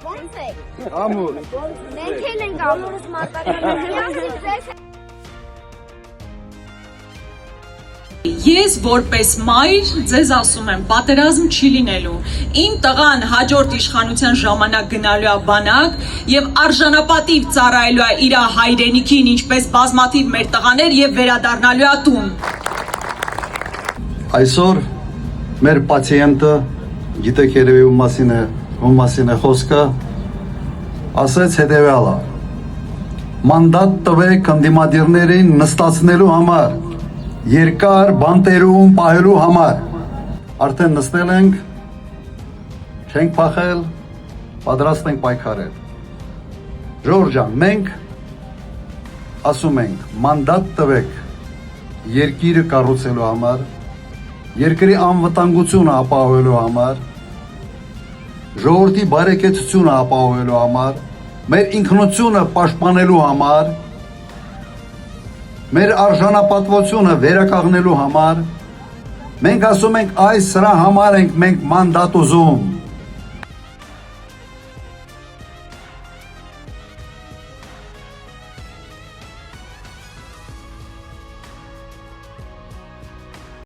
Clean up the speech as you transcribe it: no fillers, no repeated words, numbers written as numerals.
Ո՞նց է։ Ամուր։ Մենք էլ ենք ամուրս մարտական։ Ես որպես մայր ձեզ ասում եմ, պատերազմ չի լինելու։ Իմ տղան հաջորդ իշխանության ժամանակ գնալու է բանակ եւ արժանապատիվ ծառայելու է իր հայրենիքին, ինչպես բազմաթիվ մեր տղաներ եւ վերադառնալու է տուն։ Այսօր մեր պացիենտը գիտեք երևի ում մասին է խոսքը, ասեց հետեւյալը. մանդատ տվեք ընդդիմադիրներին նստացնելու համար, երկար բանտերում պահելու համար, արդեն նստել ենք, չենք փախել, պատրաստ ենք պայքարել։ Ժողովուրդ ջան, մենք ասում ենք, մանդատ տվեք երկիրը կառուցելու համար, երկրի անվտանգությունը ապահովելու համար, ժողովրդի բարեկեցությունը ապահովելու համար, մեր ինքնությունը պաշտպանելու համար, մեր արժանապատվությունը վերականգնելու համար, մենք ասում ենք այս սրա համար ենք մենք մանդատ ուզում։